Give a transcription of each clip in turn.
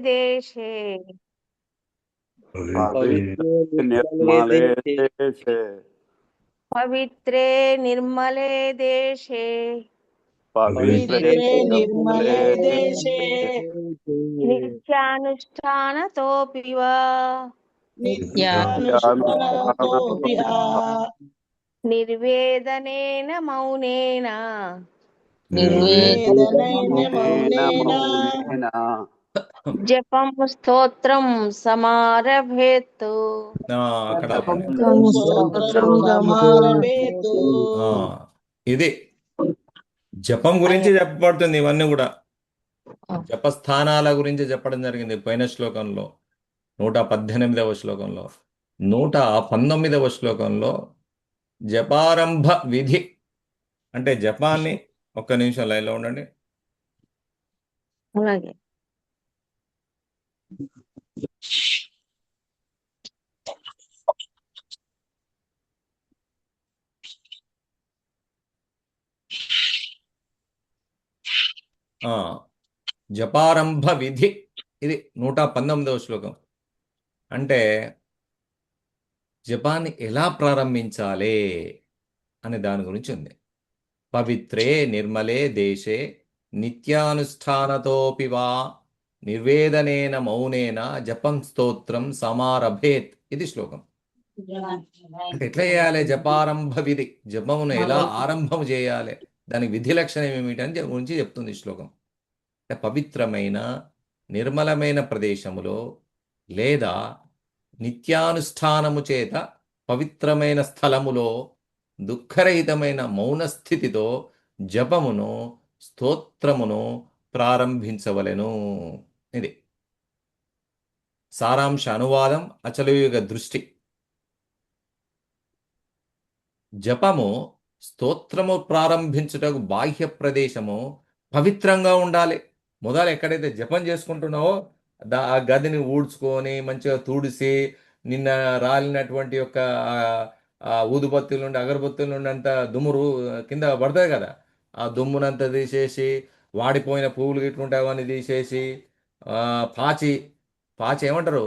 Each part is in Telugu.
దేశే నిర్మలే దేశే పవిత్రే నిర్మలే దేశే పవిత్రే నిర్మలే దేశే నిత్యానుష్ఠానతోపి వా నిత్యానుష్ఠానతోపి నిర్వేదనేన మౌనేన నిర్వేదనైన మౌనేన జపం స్తోత్రం సమారభేత్. అక్కడ స్తోత్రం సమారభేతు. ఇది జపం గురించి చెప్పబడుతుంది. ఇవన్నీ కూడా జపస్థానాల గురించి చెప్పడం జరిగింది పోయిన శ్లోకంలో 118వ శ్లోకంలో. 119వ శ్లోకంలో జపారంభ విధి అంటే జపాన్ని ఒక్క నిమిషం లైన్లో ఉండండి. అలాగే జపారంభ విధి ఇది 119వ శ్లోకం. అంటే జపాన్ని ఎలా ప్రారంభించాలి అనే దాని గురించి ఉంది. పవిత్రే నిర్మలే దేశే నిత్యానుష్ఠానతోపి వా నిర్వేదనేన మౌనేన జపం స్తోత్రం సమారభేత్. ఇది శ్లోకం. అంటే ఎట్లా చేయాలి జపారంభ విధి, జపమును ఎలా ఆరంభం చేయాలి, దానికి విధి లక్షణం ఏమిటని గురించి చెప్తుంది ఈ శ్లోకం. అంటే పవిత్రమైన నిర్మలమైన ప్రదేశములో లేదా నిత్యానుష్ఠానము చేత పవిత్రమైన స్థలములో దుఃఖరహితమైన మౌనస్థితితో జపమును స్తోత్రమును ప్రారంభించవలెను. ఇది సారాంశ అనువాదం, అచలయుగ దృష్టి. జపము స్తోత్రము ప్రారంభించుటకు బాహ్య ప్రదేశము పవిత్రంగా ఉండాలి. మొదలు ఎక్కడైతే జపం చేసుకుంటున్నావో ఆ గదిని ఊడ్చుకొని మంచిగా తుడిసి నిన్న రాలినటువంటి యొక్క ఊదుబత్తుల నుండి అగరబత్తుల నుండి అంత దుమ్ము కింద పడుతుంది కదా, ఆ దుమ్మునంతా తీసేసి వాడిపోయిన పువ్వులు గిట్లుంటే అవన్నీ తీసేసి పాచి ఏమంటారు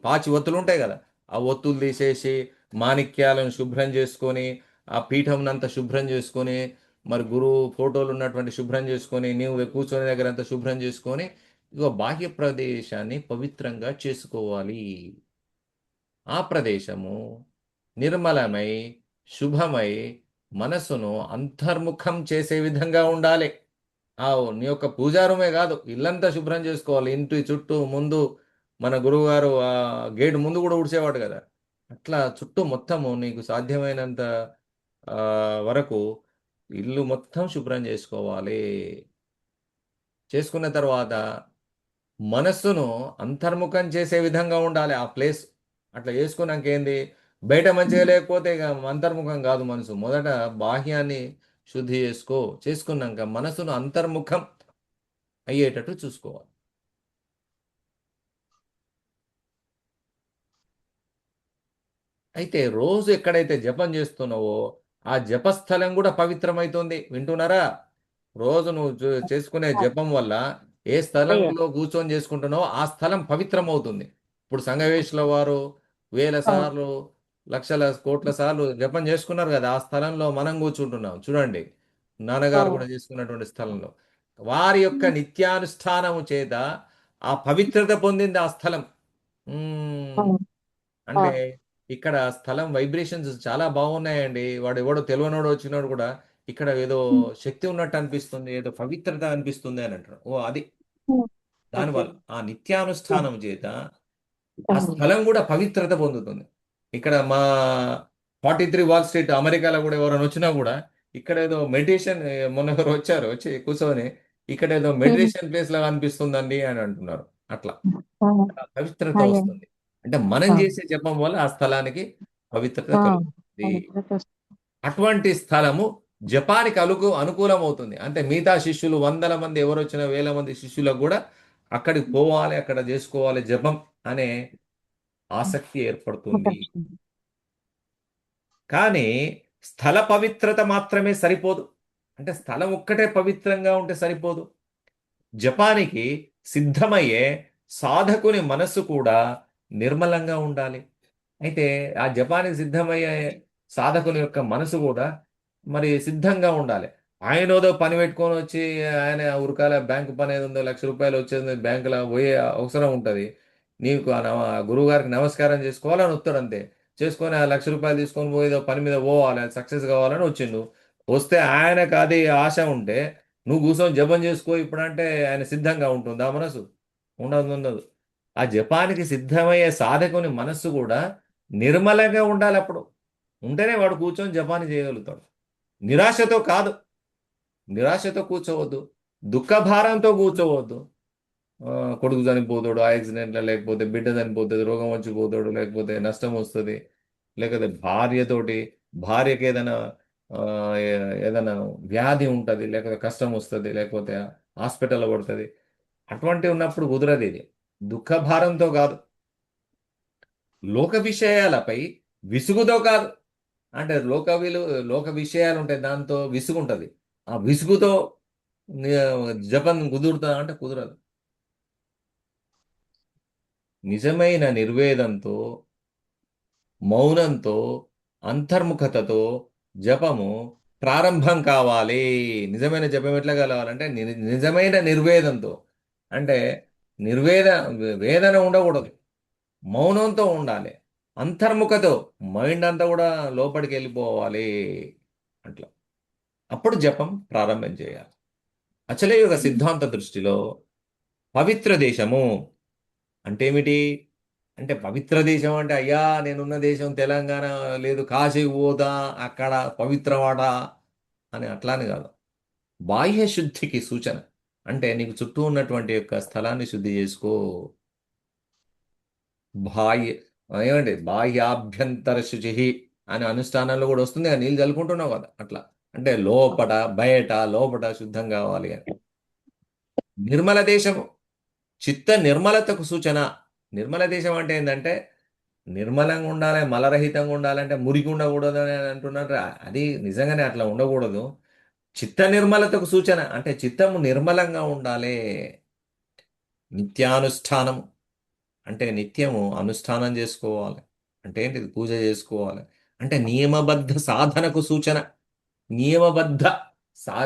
పాచి ఒత్తులు ఉంటాయి కదా, ఆ ఒత్తులు తీసేసి మాణిక్యాలను శుభ్రం చేసుకొని ఆ పీఠంనంతా శుభ్రం చేసుకొని మరి గురువు ఫోటోలు ఉన్నటువంటి శుభ్రం చేసుకొని నీవు కూర్చొని దగ్గర అంతా శుభ్రం చేసుకొని ఇగో బాహ్య ప్రదేశాన్ని పవిత్రంగా చేసుకోవాలి. ఆ ప్రదేశము నిర్మలమై శుభమై మనసును అంతర్ముఖం చేసే విధంగా ఉండాలి. నీ యొక్క పూజారూమే కాదు, ఇల్లంతా శుభ్రం చేసుకోవాలి. ఇంటి చుట్టూ ముందు మన గురువుగారు ఆ గేటు ముందు కూడా ఊడ్చేవాడు కదా, అట్లా చుట్టూ మొత్తము నీకు సాధ్యమైనంత వరకు ఇల్లు మొత్తం శుభ్రం చేసుకోవాలి. చేసుకున్న తర్వాత మనస్సును అంతర్ముఖం చేసే విధంగా ఉండాలి ఆ ప్లేస్. అట్లా చేసుకున్నాక ఏంది, బయట మంచిగా లేకపోతే ఇక అంతర్ముఖం కాదు మనసు. మొదట బాహ్యాన్ని శుద్ధి చేసుకున్నాక మనసును అంతర్ముఖం అయ్యేటట్టు చూసుకోవాలి. అయితే రోజు ఎక్కడైతే జపం చేస్తున్నావో ఆ జపస్థలం కూడా పవిత్రమవుతుంది. వింటున్నారా? రోజు నువ్వు చేసుకునే జపం వల్ల ఏ స్థలంలో కూర్చొని చేసుకుంటున్నావో ఆ స్థలం పవిత్రం అవుతుంది. ఇప్పుడు సంగవేశ్వర వారు వేల సార్లు లక్షల కోట్ల సార్లు జపం చేసుకున్నారు కదా, ఆ స్థలంలో మనం కూర్చుంటున్నాం. చూడండి, నాన్నగారు కూడా చేసుకున్నటువంటి స్థలంలో వారి యొక్క నిత్యానుష్ఠానము చేత ఆ పవిత్రత పొందింది ఆ స్థలం. అంటే ఇక్కడ స్థలం వైబ్రేషన్స్ చాలా బాగున్నాయండి. వాడు ఎవడో తెలియనోడు వచ్చినాడు కూడా ఇక్కడ ఏదో శక్తి ఉన్నట్టు అనిపిస్తుంది, ఏదో పవిత్రత అనిపిస్తుంది అని అంటారు. అది దానివల్ల ఆ నిత్యానుష్ఠానం చేత ఆ స్థలం కూడా పవిత్రత పొందుతుంది. ఇక్కడ మా 43 వాల్ స్ట్రీట్ అమెరికాలో కూడా ఎవరైనా వచ్చినా కూడా ఇక్కడ ఏదో మెడిటేషన్, మొన్న ఎవరు వచ్చి కూర్చొని ఇక్కడ ఏదో మెడిటేషన్ ప్లేస్ లాగా అనిపిస్తుందండి అని అంటున్నారు. అట్లా పవిత్రత వస్తుంది. అంటే మనం చేసే జపం వల్ల ఆ స్థలానికి పవిత్రత కలుగుతుంది. అటువంటి స్థలము జపానికి అనుకూలం అవుతుంది. అంటే మిగతా శిష్యులు 100 మంది ఎవరు వచ్చినా 1000 మంది శిష్యులకు కూడా అక్కడికి పోవాలి, అక్కడ చేసుకోవాలి జపం అనే ఆసక్తి ఏర్పడుతుంది. కానీ స్థల పవిత్రత మాత్రమే సరిపోదు. అంటే స్థలం ఒక్కటే పవిత్రంగా ఉంటే సరిపోదు. జపానికి సిద్ధమయ్యే సాధకుని మనస్సు కూడా నిర్మలంగా ఉండాలి. అయితే ఆ జపానికి సిద్ధమయ్యే సాధకుని యొక్క మనసు కూడా మరి సిద్ధంగా ఉండాలి. ఆయన ఏదో పని పెట్టుకొని వచ్చి ఆయన ఉరకాల బ్యాంకు పని ఏది ఉందో ₹1,00,000 వచ్చేది బ్యాంకులో పోయే అవసరం ఉంటుంది. నీకు ఆ గురువు గారికి నమస్కారం చేసుకోవాలని వస్తాడు అంతే. చేసుకొని ఆ ₹1,00,000 తీసుకొని పోయి ఏదో పని మీద పోవాలి, సక్సెస్ కావాలని వచ్చిండు. వస్తే ఆయనకు అది ఆశ ఉంటే నువ్వు కూర్చొని జపం చేసుకో ఇప్పుడంటే ఆయన సిద్ధంగా ఉంటుందా మనసు? ఉండదు. ఆ జపానికి సిద్ధమయ్యే సాధకుని మనస్సు కూడా నిర్మలంగా ఉండాలి. అప్పుడు ఉంటేనే వాడు కూర్చొని జపాన్ని చేయగలుగుతాడు. నిరాశతో కాదు, నిరాశతో కూర్చోవద్దు, దుఃఖ భారంతో కూర్చోవద్దు. కొడుకు చనిపోతాడు ఆ యాక్సిడెంట్లో, లేకపోతే బిడ్డ చనిపోతుంది, రోగం వచ్చి పోతాడు, లేకపోతే నష్టం వస్తుంది, లేకపోతే భార్యకి ఏదైనా ఆ, ఏదైనా వ్యాధి ఉంటుంది, లేకపోతే కష్టం వస్తుంది, లేకపోతే హాస్పిటల్లో పడుతుంది. అటువంటి ఉన్నప్పుడు కుదరదు. ఇది దుఃఖ భారంతో కాదు, లోక విషయాలపై విసుగుతో కాదు. అంటే లోక విషయాలు ఉంటాయి, దాంతో విసుగుంటది. ఆ విసుగుతో ని- జపం కుదురుతా అంటే కుదరదు. నిజమైన నిర్వేదంతో, మౌనంతో, అంతర్ముఖతతో జపము ప్రారంభం కావాలి. నిజమైన జపం ఎట్లా కలవాలంటే నిజమైన నిర్వేదంతో, అంటే నిర్వేద వేదన ఉండకూడదు, మౌనంతో ఉండాలి, అంతర్ముఖతో మైండ్ అంతా కూడా లోపలికి వెళ్ళిపోవాలి. అట్లా అప్పుడు జపం ప్రారంభం చేయాలి. అచలయుగ సిద్ధాంత దృష్టిలో పవిత్ర దేశము అంటే ఏమిటి? అంటే పవిత్ర దేశం అంటే అయ్యా నేనున్న దేశం తెలంగాణ లేదు, కాశీకి పోతా అక్కడ పవిత్రవాడ అని అట్లాని కాదు. బాహ్య శుద్ధికి సూచన. అంటే నీకు చుట్టూ ఉన్నటువంటి యొక్క స్థలాన్ని శుద్ధి చేసుకో. బాహ్య ఏమండి బాహ్యాభ్యంతర శుచి అనే అనుష్ఠానంలో కూడా వస్తుంది కదా, నీళ్ళు చల్లుకుంటున్నావు కదా అట్లా. అంటే లోపట శుద్ధం కావాలి అని. నిర్మల దేశము చిత్త నిర్మలతకు సూచన. నిర్మల దేశం అంటే ఏంటంటే నిర్మలంగా ఉండాలి, మలరహితంగా ఉండాలంటే మురికి ఉండకూడదు అని అంటున్నారు. అది నిజంగానే అట్లా ఉండకూడదు. చిత్త నిర్మలతకు సూచన అంటే చిత్తము నిర్మలంగా ఉండాలి. నిత్యానుష్ఠానము అంటే నిత్యము అనుష్ఠానం చేసుకోవాలి. అంటే ఏంటిది? పూజ చేసుకోవాలి. అంటే నియమబద్ధ సాధనకు సూచన. నియమబద్ధ సా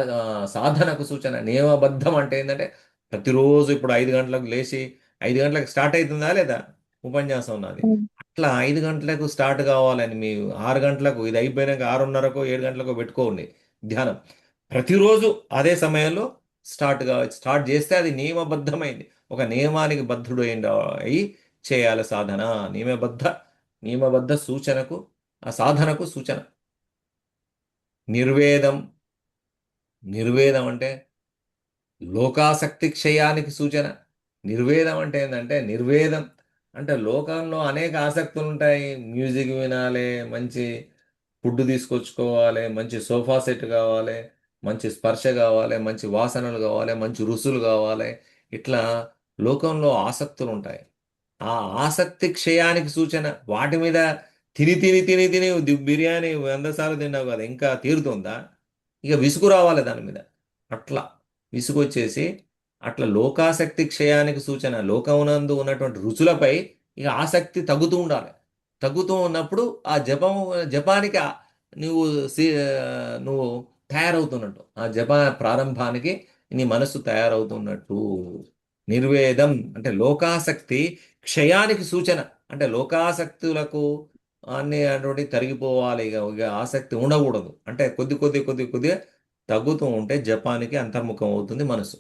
సాధనకు సూచన. నియమబద్ధం అంటే ఏంటంటే ప్రతిరోజు ఇప్పుడు 5 గంటలకు లేచి 5 గంటలకు స్టార్ట్ అవుతుందా లేదా ఉపన్యాసం నాది, అట్లా 5 గంటలకు స్టార్ట్ కావాలని మీ 6 గంటలకు ఇది అయిపోయినాక 6:30కో 7 గంటలకో పెట్టుకోండి ధ్యానం. ప్రతిరోజు అదే సమయంలో స్టార్ట్ చేస్తే అది నియమబద్ధమైంది. ఒక నియమానికి బద్ధుడు అయి చేయాలి సాధన. నియమబద్ధ సూచనకు ఆ సాధనకు సూచన. నిర్వేదం అంటే లోకాసక్తి క్షయానికి సూచన. నిర్వేదం అంటే ఏంటంటే నిర్వేదం అంటే లోకంలో అనేక ఆసక్తులు ఉంటాయి. మ్యూజిక్ వినాలి, మంచి ఫుడ్ తీసుకొచ్చుకోవాలి, మంచి సోఫా సెట్ కావాలి, మంచి స్పర్శ కావాలి, మంచి వాసనలు కావాలి, మంచి రుసులు కావాలి. ఇట్లా లోకంలో ఆసక్తులు ఉంటాయి. ఆ ఆసక్తి క్షయానికి సూచన. వాటి మీద తిని బిర్యానీ 100 సార్లు తిన్నావు కదా, ఇంకా తీరుతుందా? ఇక విసుగు రావాలి దాని మీద. అట్లా విసుగు వచ్చేసి అట్లా లోకాసక్తి క్షయానికి సూచన. లోకమునందు ఉన్నటువంటి రుచులపై ఇక ఆసక్తి తగ్గుతూ ఉండాలి. తగ్గుతూ ఉన్నప్పుడు ఆ జపానికి నువ్వు నువ్వు తయారవుతున్నట్టు, ఆ జప ప్రారంభానికి నీ మనస్సు తయారవుతున్నట్టు. నిర్వేదం అంటే లోకాసక్తి క్షయానికి సూచన. అంటే లోకాసక్తులకు అటువంటి తరిగిపోవాలి. ఇక ఆసక్తి ఉండకూడదు. అంటే కొద్దిగా తగ్గుతూ ఉంటే జపానికి అంతర్ముఖం అవుతుంది మనసు.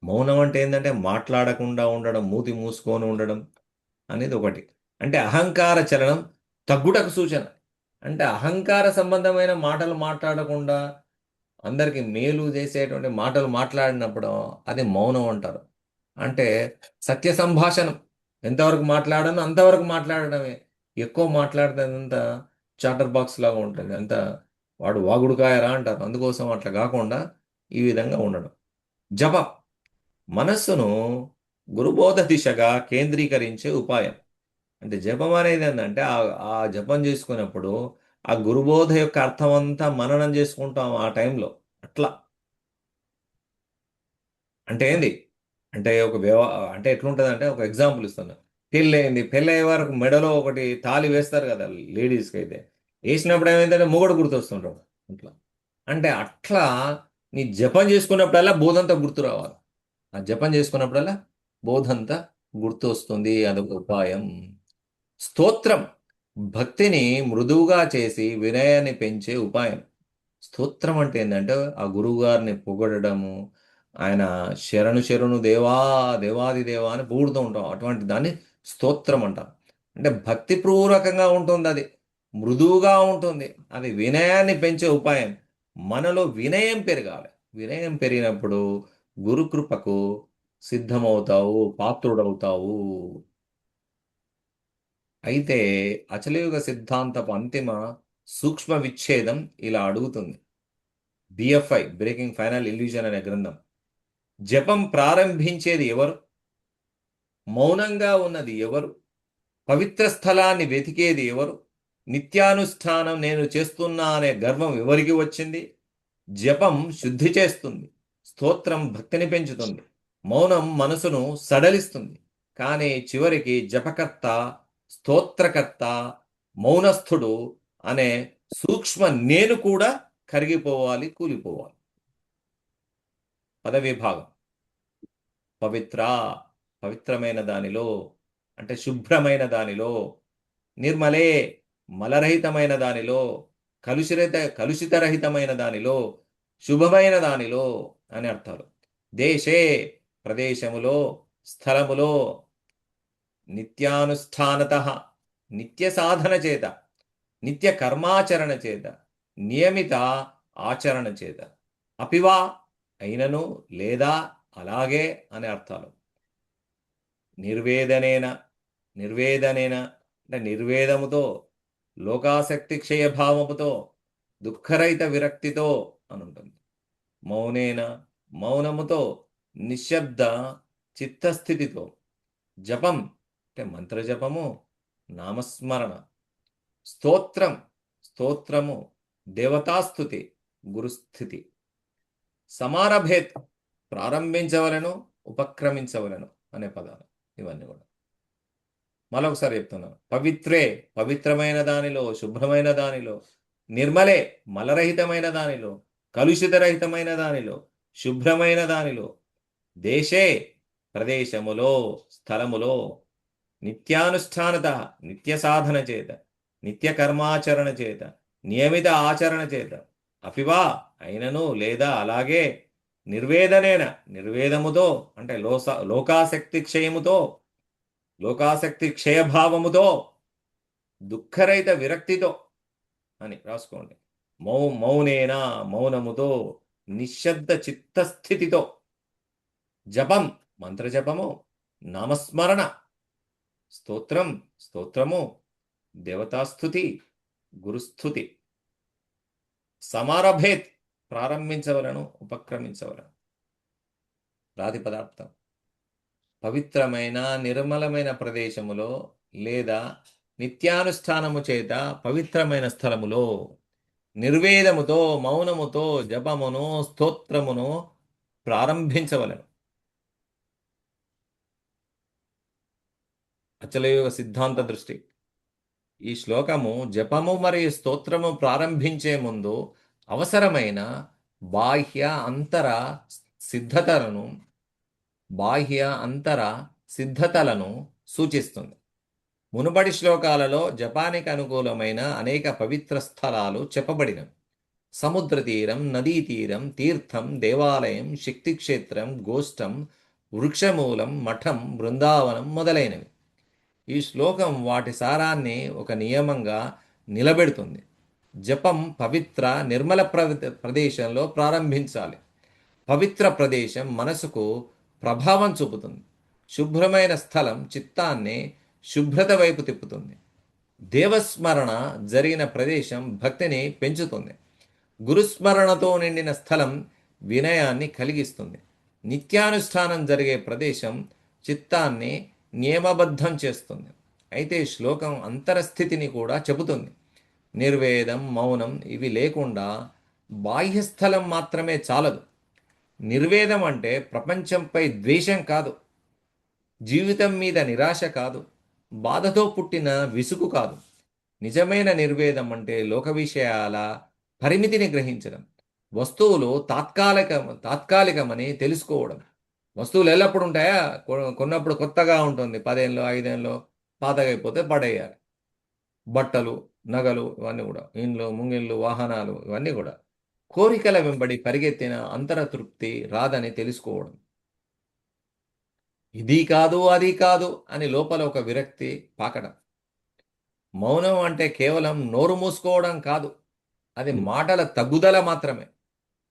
మౌనం అంటే ఏంటంటే మాట్లాడకుండా ఉండడం, మూతి మూసుకొని ఉండడం అనేది ఒకటి. అంటే అహంకార చలనం తగ్గుటకు సూచన. అంటే అహంకార సంబంధమైన మాటలు మాట్లాడకుండా అందరికి మేలు చేసేటువంటి మాటలు మాట్లాడినప్పుడు అది మౌనం అంటారు. అంటే సత్య సంభాషణం. ఎంతవరకు మాట్లాడను అంతవరకు మాట్లాడడమే. ఎక్కువ మాట్లాడినంత చాటర్ బాక్స్ లాగా ఉంటుంది, అంత వాడు వాగుడుకాయరా అంటారు. అందుకోసం అట్లా కాకుండా ఈ విధంగా ఉండడం. జపం మనస్సును గురుబోధ దిశగా కేంద్రీకరించే ఉపాయం. అంటే జపం అనేది ఏంటంటే ఆ జపం చేసుకున్నప్పుడు ఆ గురుబోధ యొక్క అర్థం అంతా మననం చేసుకుంటాం ఆ టైంలో. అట్లా అంటే ఏంది అంటే అంటే ఎట్లుంటుంది అంటే ఒక ఎగ్జాంపుల్ ఇస్తాను. పెళ్ళయింది, పెళ్ళయ్యే వరకు మెడలో ఒకటి తాళి వేస్తారు కదా లేడీస్కి అయితే. వేసినప్పుడు ఏమైందంటే మొగుడు గుర్తొస్తుంటాడు అట్లా. అంటే అట్లా నీ జపం చేసుకున్నప్పుడల్లా బోధంతా గుర్తు రావాలి. ఆ జపం చేసుకున్నప్పుడల్లా బోధంతా గుర్తు వస్తుంది. అదొక ఉపాయం. స్తోత్రం భక్తిని మృదువుగా చేసి వినయాన్ని పెంచే ఉపాయం. స్తోత్రం అంటే ఏంటంటే ఆ గురువు గారిని పొగడము, ఆయన శరణు శరణు దేవా దేవాది దేవా అని పొగుడుతూ ఉంటాం. అటువంటి దాన్ని స్తోత్రం అంటాం. అంటే భక్తిపూర్వకంగా ఉంటుంది, అది మృదువుగా ఉంటుంది, అది వినయాన్ని పెంచే ఉపాయం. మనలో వినయం పెరగాలి. వినయం పెరిగినప్పుడు గురుకృపకు సిద్ధమవుతావు, పాత్రుడవుతావు. అయితే అచలయుగ సిద్ధాంతపు అంతిమ సూక్ష్మ విచ్ఛేదం ఇలా అడుగుతుంది. బిఎఫ్ఐ బ్రేకింగ్ ఫైనల్ ఇల్యూజన్ అనే గ్రంథం. జపం ప్రారంభించేది ఎవరు? మౌనంగా ఉన్నది ఎవరు? పవిత్ర స్థలాన్ని వెతికేది ఎవరు? నిత్యానుష్ఠానం నేను చేస్తున్నా అనే గర్వం ఎవరికి వచ్చింది? జపం శుద్ధి చేస్తుంది, స్తోత్రం భక్తిని పెంచుతుంది, మౌనం మనసును సడలిస్తుంది. కానీ చివరికి జపకర్త, స్తోత్రకర్త, మౌనస్థుడు అనే సూక్ష్మ నేను కూడా కరిగిపోవాలి, కూలిపోవాలి. పదవిభాగం. పవిత్ర, పవిత్రమైన దానిలో అంటే శుభ్రమైన దానిలో, నిర్మలే మలరహితమైన దానిలో, కలుషితరహితమైన దానిలో, శుభమైన దానిలో అని అర్థాలు. దేశే ప్రదేశములో, స్థలములో, నిత్యానుష్ఠానత నిత్య సాధన చేత, నిత్య కర్మాచరణ చేత, నియమిత ఆచరణ చేత, అపివా అయినను లేదా అలాగే అనే అర్థాలు. నిర్వేదనేన, నిర్వేదనేన అంటే నిర్వేదముతో, లోకాసక్తి క్షయభావముతో, దుఃఖరహిత విరక్తితో అని ఉంటుంది. మౌనేన మౌనముతో, నిశ్శబ్ద చిత్తస్థితితో. జపం అంటే మంత్రజపము, నామస్మరణ. స్తోత్రం, స్తోత్రము, దేవతాస్థుతి, గురుస్థితి. సమారభేత్ ప్రారంభించవలను, ఉపక్రమించవలను అనే పదాలు ఇవన్నీ కూడా. మరొకసారి చెప్తున్నాను. పవిత్రే పవిత్రమైన దానిలో, శుభ్రమైన దానిలో, నిర్మలే మలరహితమైన దానిలో, కలుషితరహితమైన దానిలో, శుభ్రమైన దానిలో, దేశే ప్రదేశములో, స్థలములో, నిత్యానుష్ఠానత నిత్య సాధన చేత, నిత్య కర్మాచరణ చేత, నియమిత ఆచరణ చేత, అపివా అయినను లేదా అలాగే, నిర్వేదనేన నిర్వేదముతో అంటే లోకాసక్తి క్షయముతో, లోకాసక్తి క్షయభావముతో, దుఃఖరహిత విరక్తితో అని రాసుకోండి. మౌనేన మౌనముతో, నిశ్శబ్ద చిత్తస్థితితో. జపం మంత్రజపము, నామస్మరణ, స్తోత్రం స్తోత్రము, దేవతాస్థుతి, గురుస్థుతి. సమారభేత్ ప్రారంభించవలను, ఉపక్రమించవలను. ప్రాతిపదార్థం. పవిత్రమైన నిర్మలమైన ప్రదేశములో లేదా నిత్యానుష్ఠానము చేత పవిత్రమైన స్థలములో, నిర్వేదముతో మౌనముతో జపమును స్తోత్రమును ప్రారంభించవలను. అచలయుగ సిద్ధాంత దృష్టి. ఈ శ్లోకము జపము మరియు స్తోత్రము ప్రారంభించే ముందు అవసరమైన బాహ్య అంతర సిద్ధతలను సూచిస్తుంది. మునుపటి శ్లోకాలలో జపానికి అనుకూలమైన అనేక పవిత్ర స్థలాలు చెప్పబడినవి. సముద్ర తీరం, నదీ తీరం, తీర్థం, దేవాలయం, శక్తిక్షేత్రం, గోష్టం, వృక్షమూలం, మఠం, బృందావనం మొదలైనవి. ఈ శ్లోకం వాటి సారాన్ని ఒక నియమంగా నిలబెడుతుంది. జపం పవిత్ర నిర్మల ప్రదేశంలో ప్రారంభించాలి. పవిత్ర ప్రదేశం మనసుకు ప్రభావం చూపుతుంది. శుభ్రమైన స్థలం చిత్తాన్ని శుభ్రత వైపు తిప్పుతుంది. దేవస్మరణ జరిగిన ప్రదేశం భక్తిని పెంచుతుంది. గురుస్మరణతో నిండిన స్థలం వినయాన్ని కలిగిస్తుంది. నిత్యానుష్ఠానం జరిగే ప్రదేశం చిత్తాన్ని నియమబద్ధం చేస్తుంది. అయితే శ్లోకం అంతరస్థితిని కూడా చెబుతుంది. నిర్వేదం, మౌనం ఇవి లేకుండా బాహ్యస్థలం మాత్రమే చాలదు. నిర్వేదం అంటే ప్రపంచంపై ద్వేషం కాదు, జీవితం మీద నిరాశ కాదు, బాధతో పుట్టిన విసుగు కాదు. నిజమైన నిర్వేదం అంటే లోక విషయాల పరిమితిని గ్రహించడం, వస్తువులు తాత్కాలికమని తెలుసుకోవడం. వస్తువులు ఎల్లప్పుడు ఉంటాయా? కొన్నప్పుడు కొత్తగా ఉంటుంది, 10 ఏళ్ళు 5 ఏళ్ళు, పాతగా అయిపోతే పడేయాలి. బట్టలు, నగలు ఇవన్నీ కూడా, ఇండ్లు, ముంగిళ్ళు, వాహనాలు ఇవన్నీ కూడా కోరికల వెంబడి పరిగెత్తిన అంతరతృప్తి రాదని తెలుసుకోవడం. ఇది కాదు అది కాదు అని లోపల ఒక విరక్తి పాకడం. మౌనం అంటే కేవలం నోరు మూసుకోవడం కాదు, అది మాటల తగ్గుదల మాత్రమే.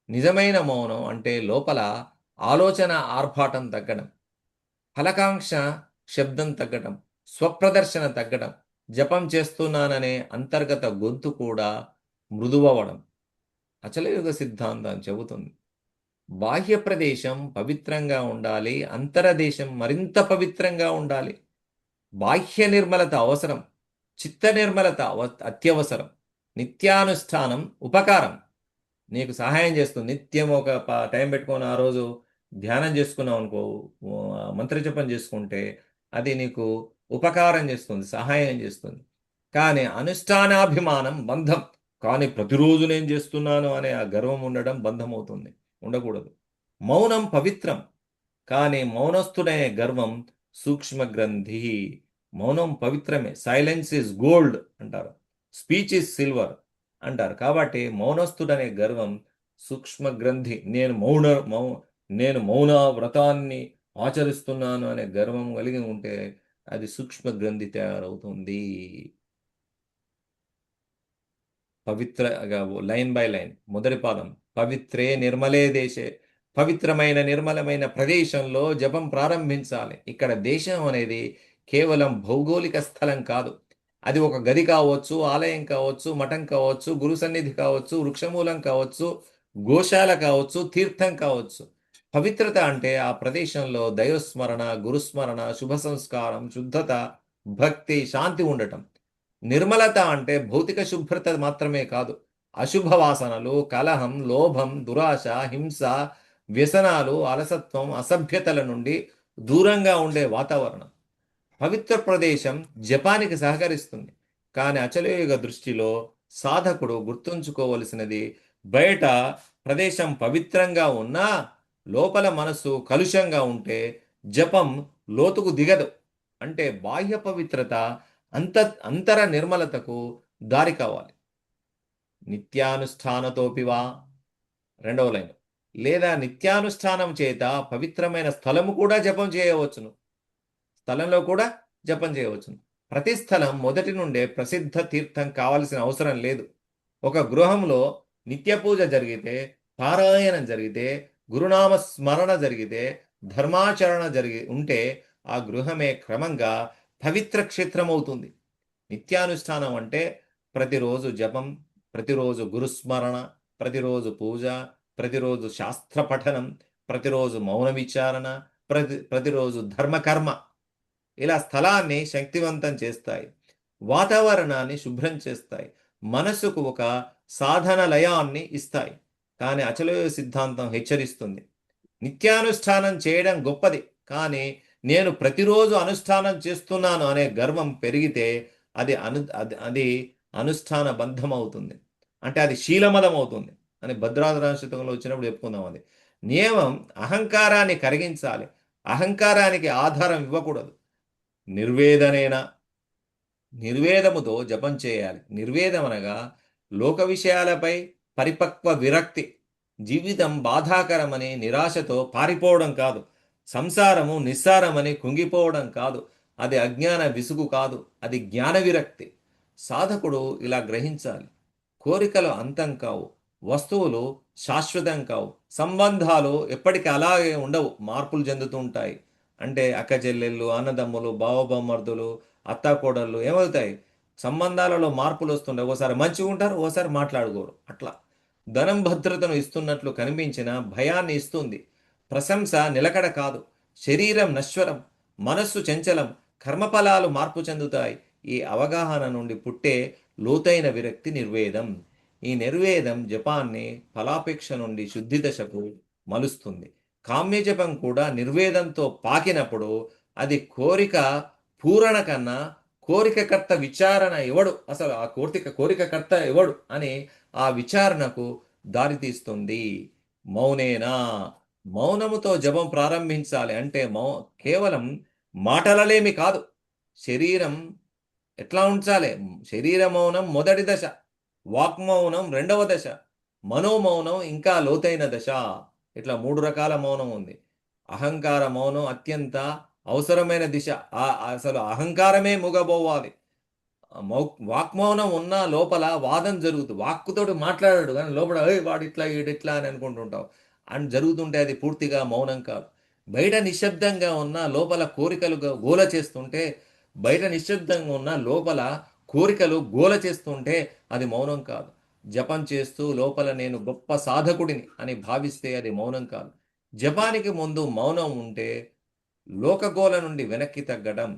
నిజమైన మౌనం అంటే లోపల ఆలోచన ఆర్భాటం తగ్గడం, ఫలకాంక్ష శబ్దం తగ్గడం, స్వప్రదర్శన తగ్గడం, జపం చేస్తున్నాననే అంతర్గత గొంతు కూడా మృదువవడం. అచలయుగ సిద్ధాంతం చెబుతుంది, బాహ్య ప్రదేశం పవిత్రంగా ఉండాలి, అంతరదేశం మరింత పవిత్రంగా ఉండాలి. బాహ్య నిర్మలత అవసరం, చిత్త నిర్మలత అత్యవసరం. నిత్యానుష్ఠానం ఉపకారం, నీకు సహాయం చేస్తుంది. నిత్యం ఒక టైం పెట్టుకొని ఆ రోజు ధ్యానం చేసుకున్నావు అనుకో, మంత్రజపం చేసుకుంటే అది నీకు ఉపకారం చేస్తుంది, సహాయం చేస్తుంది. కానీ అనుష్ఠానాభిమానం బంధం. కానీ ప్రతిరోజు నేను చేస్తున్నాను అనే ఆ గర్వం ఉండడం బంధం అవుతుంది, ఉండకూడదు. మౌనం పవిత్రం, కానీ మౌనస్థుడనే గర్వం సూక్ష్మ గ్రంథి. మౌనం పవిత్రమే, సైలెన్స్ ఇస్ గోల్డ్ అంటారు, స్పీచ్ ఇస్ సిల్వర్ అంటారు. కాబట్టి మౌనస్థుడనే గర్వం సూక్ష్మ గ్రంథి. నేను మౌన వ్రతాన్ని ఆచరిస్తున్నాను అనే గర్వం కలిగి ఉంటే అది సూక్ష్మ గ్రంథి తయారవుతుంది. పవిత్రగా లైన్ బై లైన్, మొదటి పాదం, పవిత్రే నిర్మలే దేశే. పవిత్రమైన నిర్మలమైన ప్రదేశంలో జపం ప్రారంభించాలి. ఇక్కడ దేశం అనేది కేవలం భౌగోళిక స్థలం కాదు, అది ఒక గది కావచ్చు, ఆలయం కావచ్చు, మఠం కావచ్చు, గురు సన్నిధి కావచ్చు, వృక్షమూలం కావచ్చు, గోశాల కావచ్చు, తీర్థం కావచ్చు. పవిత్రత అంటే ఆ ప్రదేశంలో దైవస్మరణ, గురుస్మరణ, శుభ సంస్కారం, శుద్ధత, భక్తి, శాంతి ఉండటం. నిర్మలత అంటే భౌతిక శుభ్రత మాత్రమే కాదు, అశుభ వాసనలు, కలహం, లోభం, దురాశ, హింస, వ్యసనాలు, అలసత్వం, అసభ్యతల నుండి దూరంగా ఉండే వాతావరణం. పవిత్ర ప్రదేశం జపానికి సహకరిస్తుంది. కానీ అచలయుగ దృష్టిలో సాధకుడు గుర్తుంచుకోవలసినది, బయట ప్రదేశం పవిత్రంగా ఉన్నా లోపల మనసు కలుషంగా ఉంటే జపం లోతుకు దిగదు. అంటే బాహ్య పవిత్రత అంతర నిర్మలతకు దారి కావాలి. నిత్యానుష్ఠానతోపివా, రెండవ లైన్, లేదా నిత్యానుష్ఠానం చేత పవిత్రమైన స్థలము కూడా జపం చేయవచ్చును. స్థలంలో కూడా జపం చేయవచ్చును. ప్రతి స్థలం మొదటి నుండే ప్రసిద్ధ తీర్థం కావలసిన అవసరం లేదు. ఒక గృహంలో నిత్య పూజ జరిగితే, పారాయణం జరిగితే, గురునామ స్మరణ జరిగితే, ధర్మాచరణ ఉంటే ఆ గృహమే క్రమంగా పవిత్ర క్షేత్రం అవుతుంది. నిత్యానుష్ఠానం అంటే ప్రతిరోజు జపం, ప్రతిరోజు గురుస్మరణ, ప్రతిరోజు పూజ, ప్రతిరోజు శాస్త్ర పఠనం, ప్రతిరోజు మౌన విచారణ, ప్రతిరోజు ధర్మకర్మ. ఇలా స్థలాన్ని శక్తివంతం చేస్తాయి, వాతావరణాన్ని శుభ్రం చేస్తాయి, మనసుకు ఒక సాధన లయాన్ని ఇస్తాయి. కానీ అచలయుగ సిద్ధాంతం హెచ్చరిస్తుంది, నిత్యానుష్ఠానం చేయడం గొప్పది, కానీ నేను ప్రతిరోజు అనుష్ఠానం చేస్తున్నాను అనే గర్వం పెరిగితే అది అనుష్ఠాన బంధం అవుతుంది. అంటే అది శీలమదం అవుతుంది అని భద్రాద్రాశతంలో వచ్చినప్పుడు చెప్పుకుందాం. అది నియమం అహంకారాన్ని కరిగించాలి, అహంకారానికి ఆధారం ఇవ్వకూడదు. నిర్వేదముతో జపం చేయాలి. నిర్వేదం అనగా లోక విషయాలపై పరిపక్వ విరక్తి. జీవితం బాధాకరమని నిరాశతో పారిపోవడం కాదు, సంసారము నిస్సారమని కుంగిపోవడం కాదు, అది అజ్ఞాన విసుగు కాదు, అది జ్ఞాన విరక్తి. సాధకుడు ఇలా గ్రహించాలి, కోరికలు అంతం కావు, వస్తువులు శాశ్వతం కావు, సంబంధాలు ఎప్పటికీ అలాగే ఉండవు, మార్పులు చెందుతూ ఉంటాయి. అంటే అక్క చెల్లెళ్ళు, అన్నదమ్ములు, బావబామర్దులు, అత్తాకోడళ్ళు ఏమవుతాయి, సంబంధాలలో మార్పులు వస్తుంటాయి. ఓసారి మంచిగా ఉంటారు, ఓసారి మాట్లాడుకోరు. అట్లా ధనం భద్రతను ఇస్తున్నట్లు కనిపించిన భయాన్ని ఇస్తుంది. ప్రశంస నిలకడ కాదు, శరీరం నశ్వరం, మనస్సు చంచలం, కర్మఫలాలు మార్పు చెందుతాయి. ఈ అవగాహన నుండి పుట్టే లోతైన విరక్తి నిర్వేదం. ఈ నిర్వేదం జపాన్ని ఫలాపేక్ష నుండి శుద్ధి దశకు మలుస్తుంది. కామ్య జపం కూడా నిర్వేదంతో పాకినప్పుడు అది కోరిక పూరణ కన్నా కోరికకర్త విచారణ ఎవడు, అసలు ఆ కోరికకర్త ఎవడు అని ఆ విచారణకు దారితీస్తుంది. మౌనేనా, మౌనముతో జపం ప్రారంభించాలి. అంటే కేవలం మాటలలేమి కాదు, శరీరం ఎట్లా ఉంచాలి. శరీర మౌనం మొదటి దశ, వాక్మౌనం రెండవ దశ, మనోమౌనం ఇంకా లోతైన దశ. ఇట్లా 3 రకాల మౌనం ఉంది. అహంకార మౌనం అత్యంత అవసరమైన దిశ. అసలు అహంకారమే మూగబోవాలి. వాక్మౌనం ఉన్న లోపల వాదం జరుగుతుంది. వాక్కుతోటి మాట్లాడాడు కానీ లోపల వాడు ఇట్లా ఈడిట్లా అని అనుకుంటుంటావు అని జరుగుతుంటే అది పూర్తిగా మౌనం కాదు. బయట నిశ్శబ్దంగా ఉన్న లోపల కోరికలు గోల చేస్తుంటే, బయట నిశ్శబ్దంగా ఉన్న లోపల కోరికలు గోల చేస్తుంటే అది మౌనం కాదు. జపం చేస్తూ లోపల నేను గొప్ప సాధకుడిని అని భావిస్తే అది మౌనం కాదు. జపానికి ముందు మౌనం ఉంటే లోకగోల నుండి వెనక్కి తగ్గడం.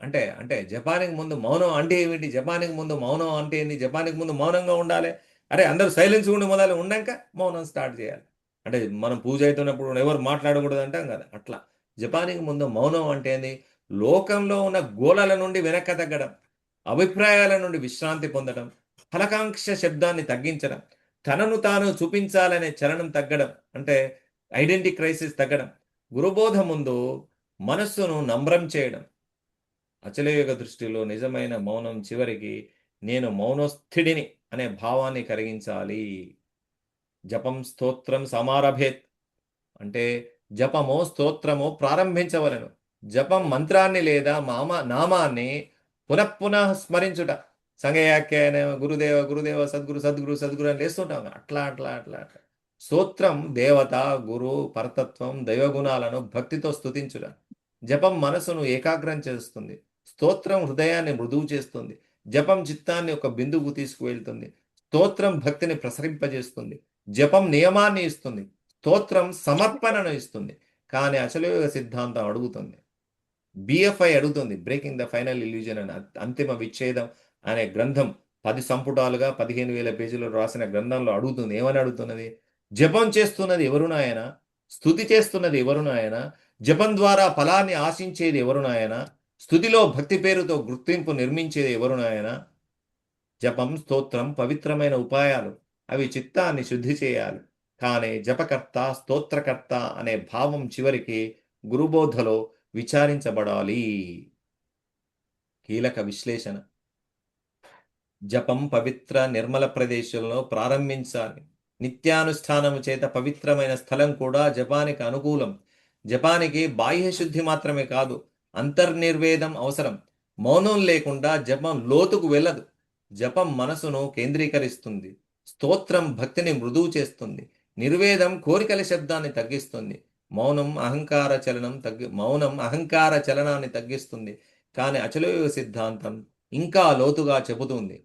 అంటే అంటే జపానికి ముందు మౌనం అంటే ఏమిటి? జపానికి ముందు మౌనం అంటే ఏంటి? జపానికి ముందు మౌనంగా ఉండాలి. అరే అందరూ సైలెన్స్ ఉండి మొదలు ఉండాక మౌనం స్టార్ట్ చేయాలి. అంటే మనం పూజ అవుతున్నప్పుడు ఎవరు మాట్లాడకూడదు అంటాం కదా, అట్లా జపానికి ముందు మౌనం అంటే ఏంది? లోకంలో ఉన్న గోళల నుండి వెనక్కి తగ్గడం, అభిప్రాయాల నుండి విశ్రాంతి పొందడం, ఫలకాంక్ష శబ్దాన్ని తగ్గించడం, తనను తాను చూపించాలనే చలనం తగ్గడం, అంటే ఐడెంటిటీ క్రైసిస్ తగ్గడం, గురుబోధ ముందు మనస్సును నమ్రం చేయడం. అచలయోగ దృష్టిలో నిజమైన మౌనం చివరికి నేను మౌనస్థిడిని అనే భావాన్ని కలిగించాలి. జపం స్తోత్రం సమారభేత్ అంటే జపము స్తోత్రము ప్రారంభించవలను. జపం మంత్రాన్ని లేదా నామాన్ని పునఃపునః స్మరించుట. సంగయాఖ్యాన గురుదేవ గురుదేవ సద్గురు సద్గురు సద్గురు అని లేస్తుంటాం. అట్లా అట్లా అట్లా అట్లా స్తోత్రం దేవత, గురు, పరతత్వం, దైవగుణాలను భక్తితో స్తుతించుట. జపం మనసును ఏకాగ్రం చేస్తుంది. స్తోత్రం హృదయాన్ని మృదువు చేస్తుంది. జపం చిత్తాన్ని ఒక బిందువు తీసుకువెళ్తుంది. స్తోత్రం భక్తిని ప్రసరింపజేస్తుంది. జపం నియమాన్ని ఇస్తుంది. స్తోత్రం సమర్పణను ఇస్తుంది. కానీ అచలయోగ సిద్ధాంతం అడుగుతుంది, బిఎఫ్ఐ అడుగుతుంది, బ్రేకింగ్ ద ఫైనల్ ఇల్యూజన్ అని అంతిమ విచ్ఛేదం అనే గ్రంథం 10 సంపుటాలుగా 15,000 పేజీలు రాసిన గ్రంథంలో అడుగుతుంది. ఏమని అడుగుతున్నది? జపం చేస్తున్నది ఎవరు నాయన? స్తుతి చేస్తున్నది ఎవరు నాయన? జపం ద్వారా ఫలాన్ని ఆశించేది ఎవరు నాయన? స్తుతిలో భక్తి పేరుతో గుర్తింపు నిర్మించేది ఎవరు నాయన? జపం స్తోత్రం పవిత్రమైన ఉపాయాలు. అవి చిత్తాన్ని శుద్ధి చేయాలి. కానీ జపకర్త స్తోత్రకర్త అనే భావం చివరికి గురుబోధలో విచారించబడాలి. కీలక విశ్లేషణ. జపం పవిత్ర నిర్మల ప్రదేశంలో ప్రారంభించాలి. నిత్యానుష్ఠానము చేత పవిత్రమైన స్థలం కూడా జపానికి అనుకూలం. జపానికి బాహ్య శుద్ధి మాత్రమే కాదు, అంతర్నిర్వేదం అవసరం. మౌనం లేకుండా జపం లోతుకు వెళ్ళదు. జపం మనసును కేంద్రీకరిస్తుంది. స్తోత్రం భక్తిని మృదువు చేస్తుంది. నిర్వేదం కోరికల శబ్దాన్ని తగ్గిస్తుంది. మౌనం అహంకార చలనాన్ని తగ్గిస్తుంది. కానీ అచలయోగ సిద్ధాంతం ఇంకా లోతుగా చెబుతుంది,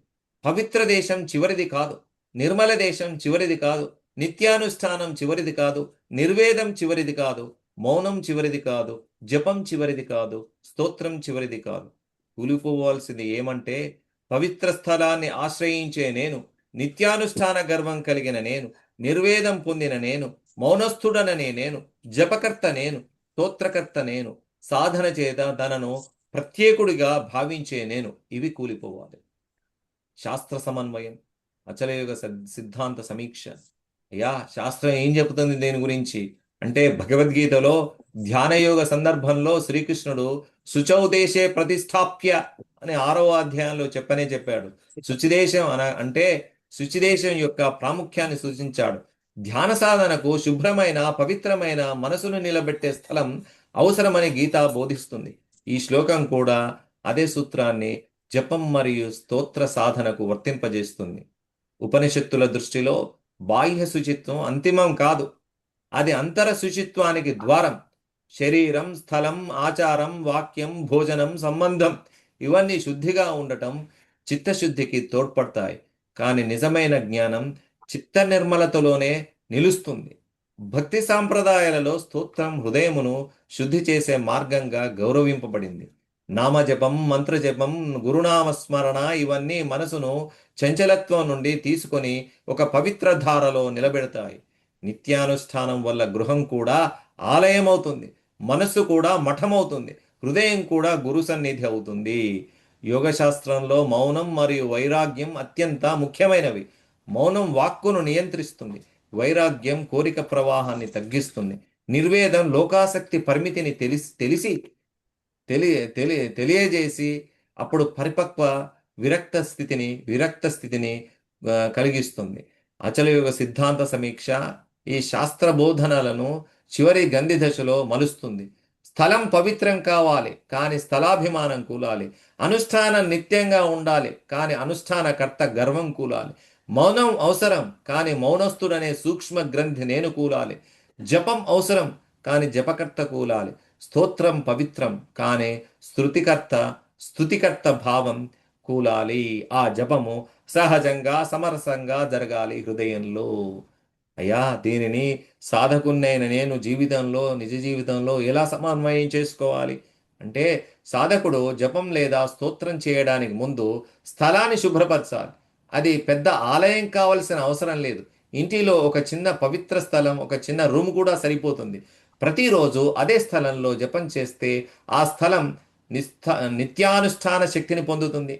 పవిత్ర దేశం చివరిది కాదు, నిర్మల దేశం చివరిది కాదు, నిత్యానుష్ఠానం చివరిది కాదు, నిర్వేదం చివరిది కాదు, మౌనం చివరిది కాదు, జపం చివరిది కాదు, స్తోత్రం చివరిది కాదు. కూలిపోవాల్సింది ఏమంటే పవిత్ర స్థలాన్ని ఆశ్రయించే నేను, నిత్యానుష్ఠాన గర్వం కలిగిన నేను, నిర్వేదం పొందిన నేను, మౌనస్థుడననే నేను, జపకర్త నేను, స్తోత్రకర్త నేను, సాధన చేత తనను ప్రత్యేకుడిగా భావించే నేను. ఇవి కూలిపోవాలి. శాస్త్ర సమన్వయం, అచలయోగ సిద్ధాంత సమీక్ష. అయ్యా శాస్త్రం ఏం చెబుతుంది దేని గురించి అంటే, భగవద్గీతలో ధ్యానయోగ సందర్భంలో శ్రీకృష్ణుడు శుచౌ దేశే ప్రతిష్టాప్య అని 6వ అధ్యాయంలో చెప్పాడు. శుచిదేశం అంటే శుచిదేశం యొక్క ప్రాముఖ్యాన్ని సూచించాడు. ధ్యాన సాధనకు శుభ్రమైన పవిత్రమైన మనసును నిలబెట్టే స్థలం అవసరమని గీత బోధిస్తుంది. ఈ శ్లోకం కూడా అదే సూత్రాన్ని జపం మరియు స్తోత్ర సాధనకు వర్తింపజేస్తుంది. ఉపనిషత్తుల దృష్టిలో బాహ్య శుచిత్వం అంతిమం కాదు, అది అంతర శుచిత్వానికి ద్వారం. శరీరం, స్థలం, ఆచారం, వాక్యం, భోజనం, సంబంధం ఇవన్నీ శుద్ధిగా ఉండటం చిత్తశుద్ధికి తోడ్పడతాయి. కానీ నిజమైన జ్ఞానం చిత్త నిర్మలతలోనే నిలుస్తుంది. భక్తి సాంప్రదాయాలలో స్తోత్రం హృదయమును శుద్ధి చేసే మార్గంగా గౌరవింపబడింది. నామజపం, మంత్రజపం, గురునామస్మరణ ఇవన్నీ మనసును చంచలత్వం నుండి తీసుకొని ఒక పవిత్ర ధారలో నిలబెడతాయి. నిత్యానుష్ఠానం వల్ల గృహం కూడా ఆలయం అవుతుంది, మనస్సు కూడా మఠం అవుతుంది, హృదయం కూడా గురు సన్నిధి అవుతుంది. యోగ శాస్త్రంలో మౌనం మరియు వైరాగ్యం అత్యంత ముఖ్యమైనవి. మౌనం వాక్కును నియంత్రిస్తుంది, వైరాగ్యం కోరిక ప్రవాహాన్ని తగ్గిస్తుంది, నిర్వేదం లోకాసక్తి పరిమితిని తెలిసి తెలియజేసి అప్పుడు పరిపక్వ విరక్త స్థితిని కలిగిస్తుంది. అచలయుగ సిద్ధాంత సమీక్ష ఈ శాస్త్ర బోధనలను చివరి గంధి దశలో మలుస్తుంది. స్థలం పవిత్రం కావాలి, కానీ స్థలాభిమానం కూలాలి. అనుష్ఠానం నిత్యంగా ఉండాలి, కానీ అనుష్ఠానకర్త గర్వం కూలాలి. మౌనం అవసరం, కానీ మౌనస్థుడనే సూక్ష్మ గ్రంథి నేను కూలాలి. జపం అవసరం, కానీ జపకర్త కూలాలి. స్తోత్రం పవిత్రం, కానీ స్తుతికర్త భావం కూలాలి. ఆ జపము సహజంగా సమరసంగా జరగాలి హృదయంలో. అయ్యా, దీనిని సాధకున్నైన నేను నిజ జీవితంలో ఎలా సమన్వయం చేసుకోవాలి అంటే, సాధకుడు జపం లేదా స్తోత్రం చేయడానికి ముందు స్థలాన్ని శుభ్రపరచాలి. అది పెద్ద ఆలయం కావలసిన అవసరం లేదు. ఇంటిలో ఒక చిన్న పవిత్ర స్థలం, ఒక చిన్న రూమ్ కూడా సరిపోతుంది. ప్రతిరోజు అదే స్థలంలో జపం చేస్తే ఆ స్థలం నిత్యానుష్ఠాన శక్తిని పొందుతుంది.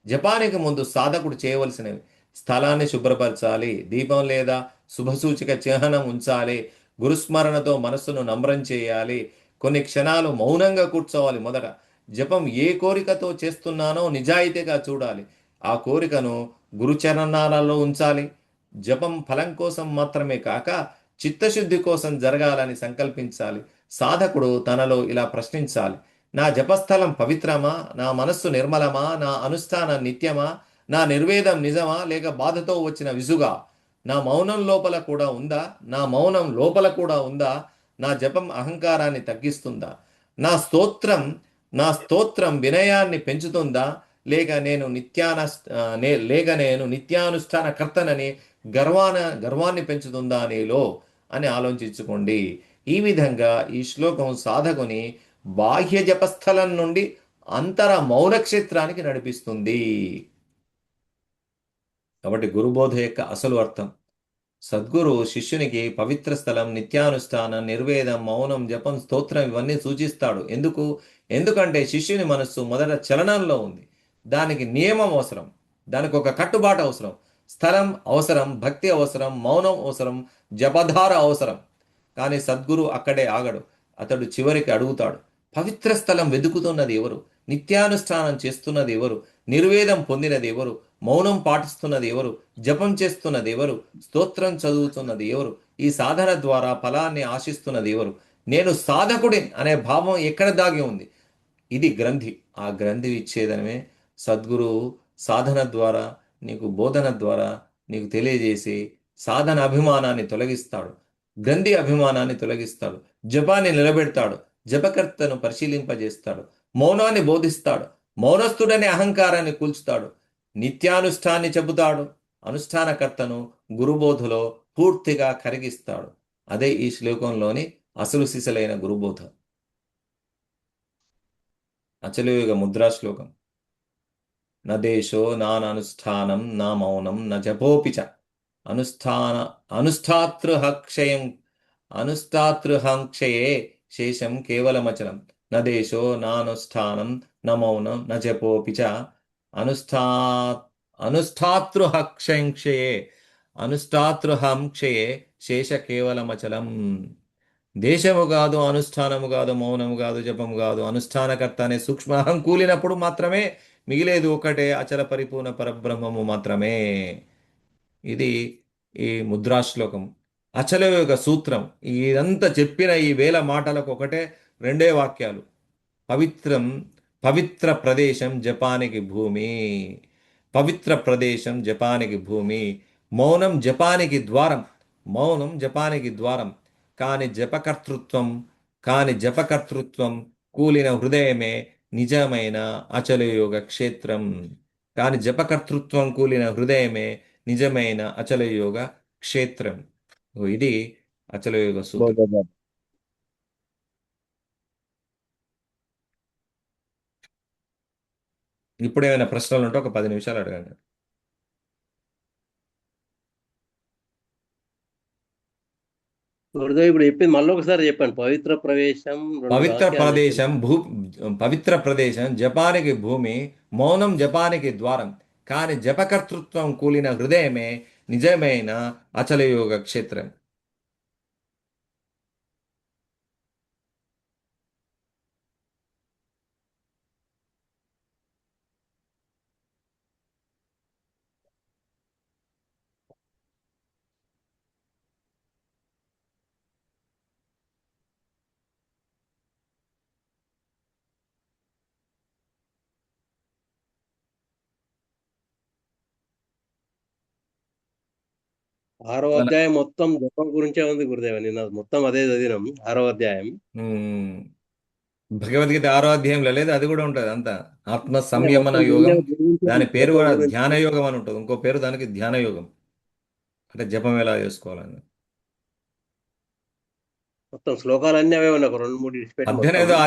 జపానికి ముందు సాధకుడు చేయవలసినవి: స్థలాన్ని శుభ్రపరచాలి, దీపం లేదా శుభసూచిక చిహ్నం ఉంచాలి, గురుస్మరణతో మనస్సును నమ్రం చేయాలి, కొన్ని క్షణాలు మౌనంగా కూర్చోవాలి. మొదట జపం ఏ కోరికతో చేస్తున్నానో నిజాయితీగా చూడాలి, ఆ కోరికను గురుచరణాలలో ఉంచాలి. జపం ఫలం కోసం మాత్రమే కాక చిత్తశుద్ధి కోసం జరగాలని సంకల్పించాలి. సాధకుడు తనలో ఇలా ప్రశ్నించాలి: నా జపస్థలం పవిత్రమా? నా మనస్సు నిర్మలమా? నా అనుష్ఠాన నిత్యమా? నా నిర్వేదం నిజమా లేక బాధతో వచ్చిన విసుగా? నా మౌనం లోపల కూడా ఉందా? నా మౌనం లోపల కూడా ఉందా? నా జపం అహంకారాన్ని తగ్గిస్తుందా? నా స్తోత్రం వినయాన్ని పెంచుతుందా? లేక నేను నిత్యానుష్ఠాన కర్తనని గర్వాన్ని పెంచుతుందా నీలో అని ఆలోచించుకోండి. ఈ విధంగా ఈ శ్లోకం సాధకుని బాహ్య జపస్థలం నుండి అంతర మౌన క్షేత్రానికి నడిపిస్తుంది. కాబట్టి గురుబోధ యొక్క అసలు అర్థం: సద్గురు శిష్యునికి పవిత్ర స్థలం, నిత్యానుష్ఠానం, నిర్వేదం, మౌనం, జపం, స్తోత్రం ఇవన్నీ సూచిస్తాడు. ఎందుకంటే శిష్యుని మనస్సు మొదట చలనంలో ఉంది. దానికి నియమం అవసరం, దానికి ఒక కట్టుబాటు అవసరం. స్థలం అవసరం, భక్తి అవసరం, మౌనం అవసరం, జపధార అవసరం. కానీ సద్గురు అక్కడే ఆగడు. అతడు చివరికి అడుగుతాడు: పవిత్ర స్థలం వెతుకుతున్నది ఎవరు? నిత్యానుష్ఠానం చేస్తున్నది ఎవరు? నిర్వేదం పొందినది ఎవరు? మౌనం పాటిస్తున్నది ఎవరు? జపం చేస్తున్నది ఎవరు? స్తోత్రం చదువుతున్నది ఎవరు? ఈ సాధన ద్వారా ఫలాన్ని ఆశిస్తున్నది ఎవరు? నేను సాధకుడి అనే భావం ఎక్కడ దాగి ఉంది? ఇది గ్రంథి. ఆ గ్రంథి విచ్ఛేదనమే సద్గురు సాధన ద్వారా, నీకు బోధన ద్వారా నీకు తెలియజేసి సాధన అభిమానాన్ని తొలగిస్తాడు, గ్రంథి అభిమానాన్ని తొలగిస్తాడు, జపాన్ని నిలబెడతాడు, జపకర్తను పరిశీలింపజేస్తాడు, మౌనాన్ని బోధిస్తాడు, మౌనస్థుడనే అహంకారాన్ని కూల్చుతాడు, నిత్యానుష్ఠాన్ని చెబుతాడు, అనుష్ఠానకర్తను గురుబోధలో పూర్తిగా కరిగిస్తాడు. అదే ఈ శ్లోకంలోని అసలు సిసలైన గురుబోధ. అచలయుగ ముద్రా శ్లోకం: న దేశో నానుష్ఠానం నా మౌనం న జపోపి చ అనుష్ఠాతృహంక్షయే శేషం కేవలమచలం. న దేశో నానుష్ఠానం న మౌనం న జపోపి చ అనుష్ఠాతృహంక్షయే శేష కేవలమచలం. దేశము కాదు, అనుష్ఠానము కాదు, మౌనము కాదు, జపము కాదు, అనుష్ఠానకర్త అనే సూక్ష్మహం కూలినప్పుడు మాత్రమే మిగిలేది ఒకటే అచల పరిపూర్ణ పరబ్రహ్మము మాత్రమే. ఇది ఈ ముద్రాశ్లోకం. అచలయోగ సూత్రం. ఇదంతా చెప్పిన ఈ వేల మాటలకు ఒకటే రెండే వాక్యాలు: పవిత్ర ప్రదేశం జపానికి భూమి. పవిత్ర ప్రదేశం జపానికి భూమి. మౌనం జపానికి ద్వారం. కాని జపకర్తృత్వం కూలిన హృదయమే నిజమైన అచలయోగ క్షేత్రం. కాని జపకర్తృత్వం కూలిన హృదయమే నిజమైన అచలయోగ క్షేత్రం. ఇది అచలయోగ సూత్రం. ఇప్పుడు ఏమైనా ప్రశ్నలు ఉంటే ఒక 10 నిమిషాలు అడగండి. గురుదేవ్ ఇప్పుడు చెప్పింది మళ్ళీ ఒకసారి చెప్పండి. పవిత్ర ప్రవేశం 2 పవిత్ర వాక్యాలు చెప్పండి. ప్రదేశం పవిత్ర ప్రదేశం జపానికి భూమి, మౌనం జపానికి ద్వారం. కానీ జపకర్తృత్వం కూలిన హృదయమే నిజమైన అచలయోగ క్షేత్రం. ఆరో అధ్యాయం మొత్తం జపం గురించే ఉంది గురుదేవ. నిన్న మొత్తం అదే చదివినాం. 6వ అధ్యాయం ఉమ్, భగవద్గీత 6వ అధ్యాయంలో లేదు, అది కూడా ఉంటుంది అంతా. ఆత్మ సంయమన మొత్తం యోగం, గురించే దాని ఉంది, పేరు జపం కూడా గురించి. ధ్యాన యోగం అని ఉంటుంది. ఇంకో పేరు దానికి ధ్యాన యోగం, అంటే జపం ఎలా చేసుకోవాలని. మొత్తం శ్లోకాలన్నీ అవే ఉన్నాయి. ఒక 2-3 ఇడిచిపెట్టి మొత్తం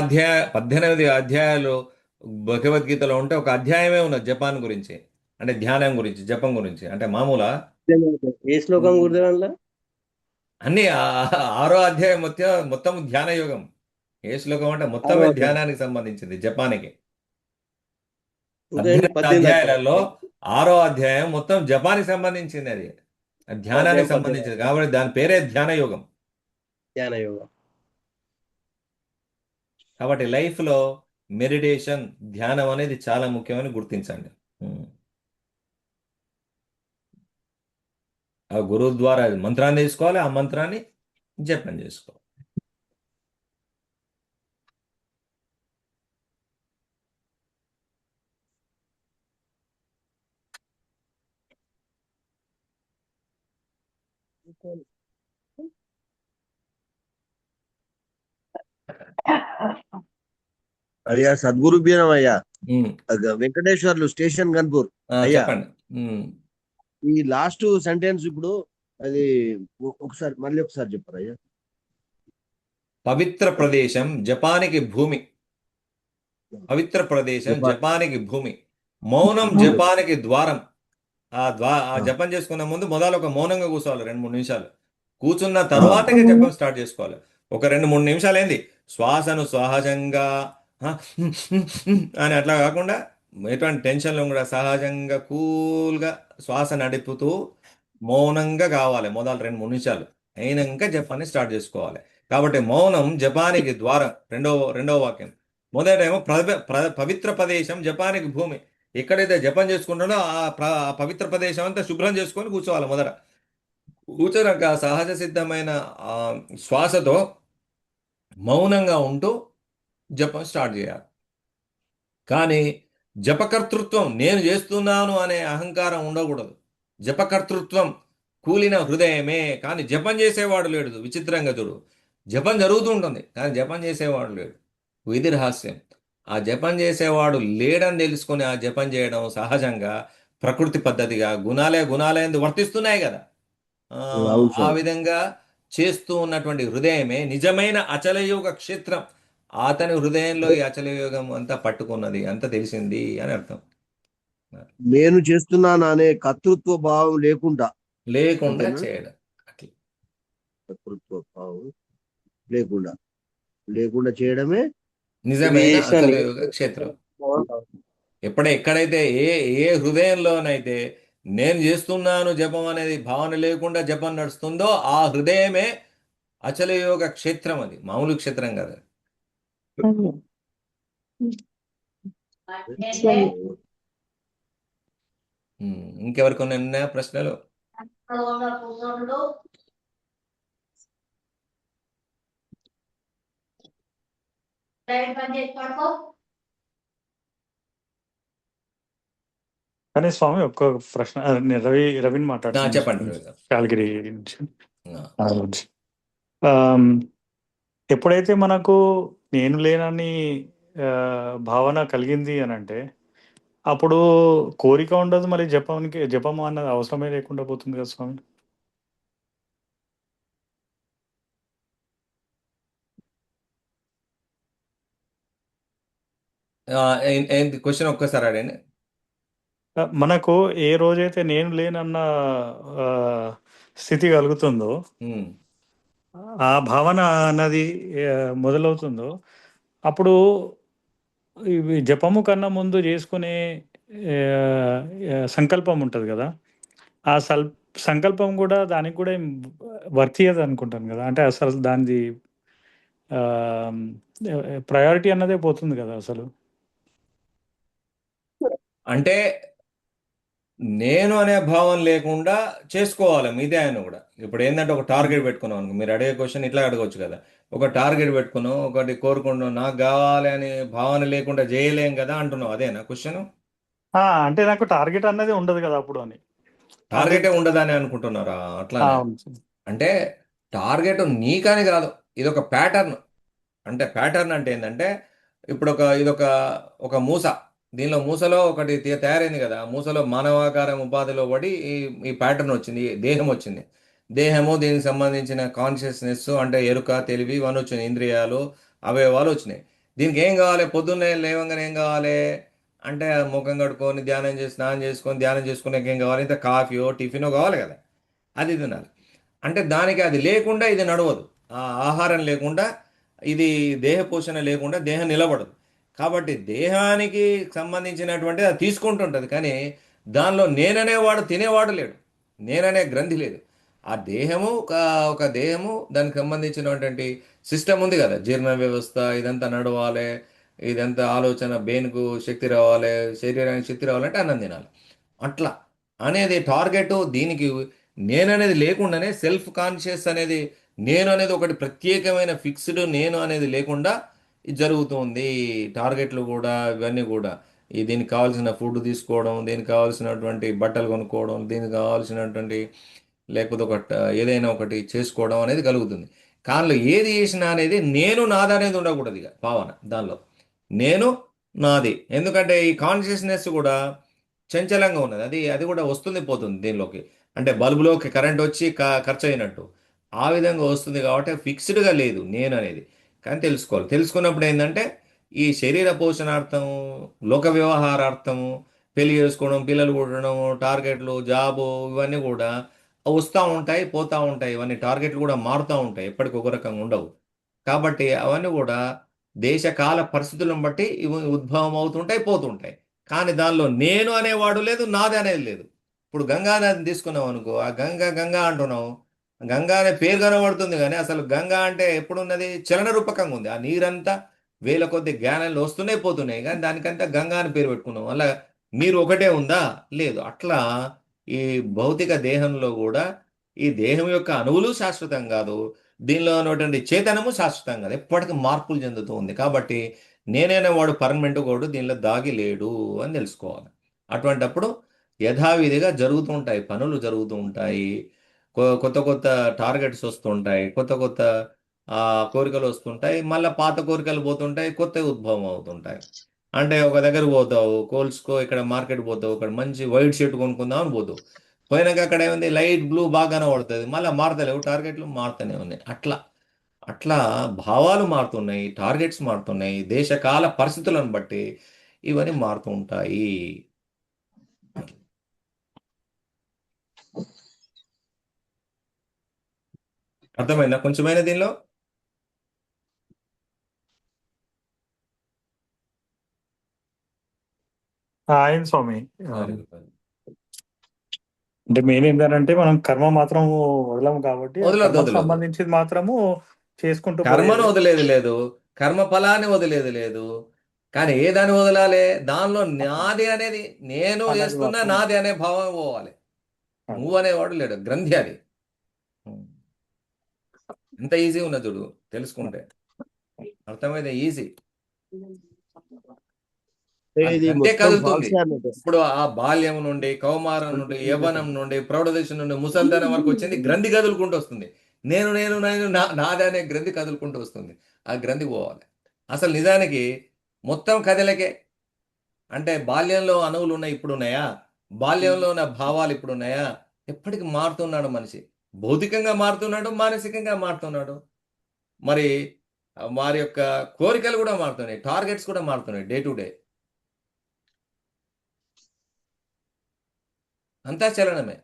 18 అధ్యాయాలు భగవద్గీతలో ఉంటే ఒక అధ్యాయమే ఉన్నది జపాన్ గురించి, అంటే ధ్యానం గురించి, జపం గురించి. అంటే మామూలా ఏ శ్లోకం గురుదేవ్ అందులో? అన్ని 6వ అధ్యాయం మొత్తం ధ్యాన యోగం. ఏ శ్లోకం అంటే మొత్తమే 6వ అధ్యాయం. ధ్యానానికి సంబంధించింది, జపానికి. ఉదయం 18 18 అధ్యాయాలలో 6వ అధ్యాయం మొత్తం జపానికి సంబంధించింది, అది ధ్యానానికి అధ్యాయం 18 సంబంధించింది. కాబట్టి దాని పేరే ధ్యాన యోగం. ధ్యాన యోగం. కాబట్టి లైఫ్లో మెడిటేషన్, ధ్యానం అనేది చాలా ముఖ్యమని గుర్తించండి. ఆ గురువు ద్వారా మంత్రాన్ని తీసుకోవాలి, ఆ మంత్రాన్ని జపం చేసుకోవాలి. అయ్యా సద్గురు బీరం అయ్యా, ఉమ్, వెంకటేశ్వర్లు స్టేషన్ గన్పూర్. అయ్యా చెప్పండి. ఈ లాస్ట్ సెంటెన్స్ ఇప్పుడు అది ఒకసారి మళ్ళీ ఒకసారి చెప్పారు అయ్యా. పవిత్ర ప్రదేశం జపానికి భూమి, పవిత్ర ప్రదేశం జపాన్. జపానికి భూమి, మౌనం జపానికి ద్వారం. ఆ జపం చేసుకున్న ముందు మొదలు ఒక మౌనంగా కూర్చోవాలి 2-3 నిమిషాలు. కూర్చున్న తర్వాతకి జపం స్టార్ట్ చేసుకోవాలి. ఒక 2-3 నిమిషాలు ఏంది, శ్వాసను సహజంగా అని అట్లా కాకుండా ఎటువంటి టెన్షన్లో కూడా సహజంగా కూల్గా శ్వాస నడుపుతూ మౌనంగా కావాలి మొదలు 2-3 నిమిషాలు. అయినాక జపాన్ని స్టార్ట్ చేసుకోవాలి. కాబట్టి మౌనం జపానికి ద్వారం. రెండవ వాక్యం. మొదటేమో పవిత్ర ప్రదేశం జపానికి భూమి. ఎక్కడైతే జపం చేసుకుంటాడో ఆ పవిత్ర ప్రదేశం అంతా శుభ్రం చేసుకొని కూర్చోవాలి. మొదట కూర్చోనాక సహజ సిద్ధమైన శ్వాసతో మౌనంగా ఉంటూ జపం స్టార్ట్ చేయాలి. కానీ జపకర్తృత్వం, నేను చేస్తున్నాను అనే అహంకారం ఉండకూడదు. జపకర్తృత్వం కూలిన హృదయమే, కానీ జపం చేసేవాడు లేడు. విచిత్రంగా చూడు, జపం జరుగుతూ ఉంటుంది కానీ జపం చేసేవాడు లేడు. ఇది రహస్యం. ఆ జపం చేసేవాడు లేడని తెలుసుకొని ఆ జపం చేయడం సహజంగా, ప్రకృతి పద్ధతిగా గుణాలయందు వర్తిస్తున్నాయి కదా. అవును ఆ సార్. విధంగా చేస్తూ ఉన్నటువంటి హృదయమే నిజమైన అచలయోగ క్షేత్రం. అతని హృదయంలో ఈ అచలయోగం అంతా పట్టుకున్నది, అంతా తెలిసింది అని అర్థం. నేను చేస్తున్నాను అనే కర్తృత్వ భావం లేకుండా అంతేనా? చేయడం అట్లా. కర్తృత్వ భావం లేకుండా చేయడమే నిజమైన చేసిన అచలయోగ క్షేత్రం. ఎక్కడైతే ఏ హృదయంలోనైతే నేను చేస్తున్నాను జపం అనేది భావన లేకుండా జపం నడుస్తుందో ఆ హృదయమే అచలయోగ క్షేత్రం. అది మామూలు క్షేత్రం కదా. ఇంకెవరికి ఉన్నాయా ప్రశ్నలు? కానీ స్వామి ఒక్క ప్రశ్న, నేను రవిని మాట్లాడుతున్నాను. చెప్పండి. కాల్గిరి నుంచి. ఎప్పుడైతే మనకు నేను లేనని భావన కలిగింది అని అంటే అప్పుడు కోరిక ఉండదు, మరి జపం అన్నది అవసరమే లేకుండా పోతుంది కదా స్వామి. క్వశ్చన్ ఒక్కసారి అడగండి. మనకు ఏ రోజైతే నేను లేనన్న స్థితి కలుగుతుందో ఆ భావన అన్నది మొదలవుతుందో అప్పుడు ఇవి జపము కన్నా ముందు చేసుకునే ఆ, సంకల్పం ఉంటుంది కదా, ఆ సంకల్పం కూడా దానికి కూడా వర్తియదు అనుకుంటాను కదా. అంటే అసలు దానిది ప్రయారిటీ అన్నదే పోతుంది కదా అసలు. అంటే నేను అనే భావం లేకుండా చేసుకోవాలి మీదే ఆయన కూడా. ఇప్పుడు ఏంటంటే ఒక టార్గెట్ పెట్టుకున్నాం అనుకో, మీరు అడిగే క్వశ్చన్ ఇట్లా అడగవచ్చు కదా. ఒక టార్గెట్ పెట్టుకున్నాం, ఒకటి కోరుకుంటున్నాం, నాకు కావాలి అనే భావన లేకుండా చేయలేం కదా అంటున్నావు, అదేనా క్వశ్చన్? అంటే నాకు టార్గెట్ అన్నది ఉండదు కదా అప్పుడు అని. అంటే టార్గెటే ఉండదని అనుకుంటున్నారా? అట్లానే. అవును సార్. అంటే టార్గెట్ నీకని కాదు, ఇదొక ప్యాటర్న్. అంటే ప్యాటర్న్ అంటే ఏంటంటే, ఇప్పుడు ఇదొక ఒక మూస. దీనిలో మూసలో ఒకటి తయారైంది కదా, ఆ మూసలో మానవాకారం ఉపాధిలో పడి ఈ ప్యాటర్న్ వచ్చింది, ఈ దేహం వచ్చింది. దేహము, దీనికి సంబంధించిన కాన్షియస్నెస్ అంటే ఎరుక, తెలివి ఇవన్నీ వచ్చినాయి, ఇంద్రియాలు, అవయవాలు వచ్చినాయి. దీనికి ఏం కావాలి? పొద్దున్నే లేవంగానే ఏం కావాలి అంటే ముఖం కడుక్కొని ధ్యానం చేసి స్నానం చేసుకొని ధ్యానం చేసుకునే ఏం కావాలి? ఇంత కాఫీయో టిఫినో కావాలి కదా, అది తినాలి. అంటే దానికి అది లేకుండా ఇది నడవదు. ఆ ఆహారం లేకుండా, ఇది దేహ పోషణ లేకుండా దేహం నిలబడదు. కాబట్టి దేహానికి సంబంధించినటువంటి అది తీసుకుంటుంటుంది, కానీ దానిలో నేననేవాడు తినేవాడు లేడు, నేననే గ్రంథి లేదు. ఆ దేహము ఒక దేహము, దానికి సంబంధించినటువంటి సిస్టమ్ ఉంది కదా, జీర్ణ వ్యవస్థ ఇదంతా నడవాలి, ఇదంతా ఆలోచన, బ్రెయిన్కు శక్తి రావాలి, శరీరానికి శక్తి రావాలంటే అన్నం తినాలి. అట్లా అనేది టార్గెట్. దీనికి నేననేది లేకుండానే సెల్ఫ్ కాన్షియస్ అనేది, నేను అనేది ఒకటి ప్రత్యేకమైన ఫిక్స్డ్ నేను అనేది లేకుండా ఇది జరుగుతుంది. టార్గెట్లు కూడా ఇవన్నీ కూడా దీనికి కావాల్సిన ఫుడ్ తీసుకోవడం, దీనికి కావాల్సినటువంటి బట్టలు కొనుక్కోవడం, దీనికి కావాల్సినటువంటి లేకపోతే ఏదైనా ఒకటి చేసుకోవడం అనేది కలుగుతుంది. కానీ ఏది చేసినా అనేది నేను నాది అనేది ఉండకూడదు ఇక భావన దానిలో. నేను నాది, ఎందుకంటే ఈ కాన్షియస్నెస్ కూడా చంచలంగా ఉన్నది, అది అది కూడా వస్తుంది పోతుంది దీనిలోకి. అంటే బల్బులోకి కరెంట్ వచ్చి ఖర్చు అయినట్టు ఆ విధంగా వస్తుంది. కాబట్టి ఫిక్స్డ్గా లేదు నేను అనేది. కానీ తెలుసుకోవాలి. తెలుసుకున్నప్పుడు ఏంటంటే ఈ శరీర పోషణార్థం, లోక వ్యవహారార్థము, పెళ్లి చేసుకోవడం, పిల్లలు పుట్టడం, టార్గెట్లు, జాబు ఇవన్నీ కూడా వస్తూ ఉంటాయి, పోతూ ఉంటాయి. ఇవన్నీ టార్గెట్లు కూడా మారుతూ ఉంటాయి, ఎప్పటికి ఒక రకంగా ఉండవు. కాబట్టి అవన్నీ కూడా దేశకాల పరిస్థితులను బట్టి ఇవి ఉద్భవం అవుతుంటాయి, పోతుంటాయి. కానీ దానిలో నేను అనేవాడు లేదు, నాది అనేది లేదు. ఇప్పుడు గంగా నదిని తీసుకున్నాం అనుకో, ఆ గంగా గంగా అంటున్నావు, గంగా అనే పేరు కనబడుతుంది, కానీ అసలు గంగా అంటే ఎప్పుడున్నది? చలన రూపకంగా ఉంది. ఆ నీరంతా వేల కొద్ది జ్ఞానంలో వస్తున్నాయి, పోతున్నాయి, కానీ దానికంతా గంగా అని పేరు పెట్టుకున్నాం. అలా నీరు ఒకటే ఉందా? లేదు. అట్లా ఈ భౌతిక దేహంలో కూడా ఈ దేహం యొక్క అణువులు శాశ్వతం కాదు, దీనిలో ఉన్నటువంటి చేతనము శాశ్వతం కాదు, ఎప్పటికీ మార్పులు చెందుతూ ఉంది. కాబట్టి నేనైనా వాడు పర్మనెంట్ కూడా దీనిలో దాగి లేడు అని తెలుసుకోవాలి. అటువంటప్పుడు యథావిధిగా జరుగుతూ ఉంటాయి, పనులు జరుగుతూ ఉంటాయి, కొత్త కొత్త టార్గెట్స్ వస్తుంటాయి, కొత్త కొత్త కోరికలు వస్తుంటాయి, మళ్ళీ పాత కోరికలు పోతుంటాయి, కొత్త ఉద్భవం అవుతుంటాయి. అంటే ఒక దగ్గర పోతావు, కోల్స్కో ఇక్కడ మార్కెట్ పోతావు, ఇక్కడ మంచి వైట్ షర్ట్ కొనుక్కుందాం అని పోతావు, పోయినాక అక్కడ ఏముంది? లైట్ బ్లూ బాగా కనబడుతుంది, మళ్ళీ మారుతలేవు, టార్గెట్లు మారుతూనే ఉన్నాయి. అట్లా అట్లా భావాలు మారుతున్నాయి, టార్గెట్స్ మారుతున్నాయి, దేశకాల పరిస్థితులను బట్టి ఇవన్నీ మారుతూ ఉంటాయి. అర్థమైందా కొంచెమైనా దీనిలో? ఆయన స్వామి, అంటే మెయిన్ ఏంటంటే మనం కర్మ మాత్రం వదలము కాబట్టి ఆ వదలొద్దు, కర్మకు వదలొద్దు. సంబంధించింది మాత్రము చేసుకుంటూ కర్మను పోయేది. వదిలేది లేదు, కర్మ ఫలాన్ని వదిలేది లేదు. కానీ ఏ దాన్ని వదలాలి? దానిలో నాది అనేది, నేను అన్నది చేస్తున్నా మాత్రం నాది అనే భావం పోవాలి. అది. నువ్వు అనేవాడు లేడు, గ్రంథి అది. ఎంత ఈజీ ఉన్నది చూడు, తెలుసుకుంటే అర్థమైతే ఈజీ. ఇది అంతే మొత్తం కదులుతుంది. ఫాల్సే అన్నట్టు. ఇప్పుడు ఆ బాల్యం నుండి, కౌమారం నుండి, యవ్వనం నుండి, ప్రౌఢదశ నుండి, ముసల్దనం వరకు వచ్చింది గ్రంథి కదులుకుంటూ వస్తుంది. నేను నేను నేను నాదే అనే గ్రంథి కదులుకుంటూ వస్తుంది. ఆ గ్రంథి పోవాలి. అసలు నిజానికి మొత్తం కథలకే. అంటే బాల్యంలో అణువులు ఉన్నాయి, ఇప్పుడు ఉన్నాయా? బాల్యంలో ఉన్న భావాలు ఇప్పుడు ఉన్నాయా? ఎప్పటికి మారుతున్నాడు మనిషి, భౌతికంగా మారుతున్నాడు, మానసికంగా మారుతున్నాడు. మరి వారి యొక్క కోరికలు కూడా మారుతున్నాయి, టార్గెట్స్ కూడా మారుతున్నాయి డే టు డే. అంతా చలనమే,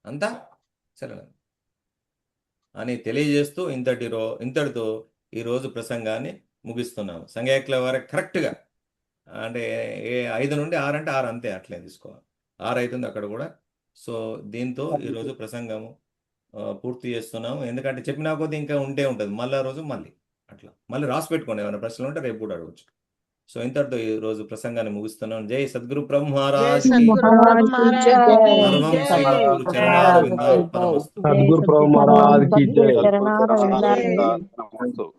అంతా చలనం. అని తెలియజేస్తూ ఇంతటితో ఈరోజు ప్రసంగాన్ని ముగిస్తున్నాము. సంఖ్యాకుల వారికి కరెక్ట్గా అంటే 5 నుండి 6 అంటే 6 అంతే, అట్లే తీసుకోవాలి. 6 అవుతుంది అక్కడ కూడా. సో దీంతో ఈరోజు ప్రసంగము పూర్తి చేస్తున్నాము. ఎందుకంటే చెప్పినా కొద్దీ ఇంకా ఉంటుంది, మళ్ళా రోజు అట్లా మళ్ళీ రాసి పెట్టుకోండి. ఏమైనా ప్రశ్నలు ఉంటే రేపు కూడా అడగచ్చు. సో ఇంతటితో ఈ రోజు ప్రసంగాన్ని ముగిస్తున్నాం. జై సద్గురు బ్రహ్మ మహారాజ్ కి సర్వం శ్రీ సద్గురు చరణారవిందార్పణమస్తు. సద్గురు ప్రభు మహారాజ్ కి జై.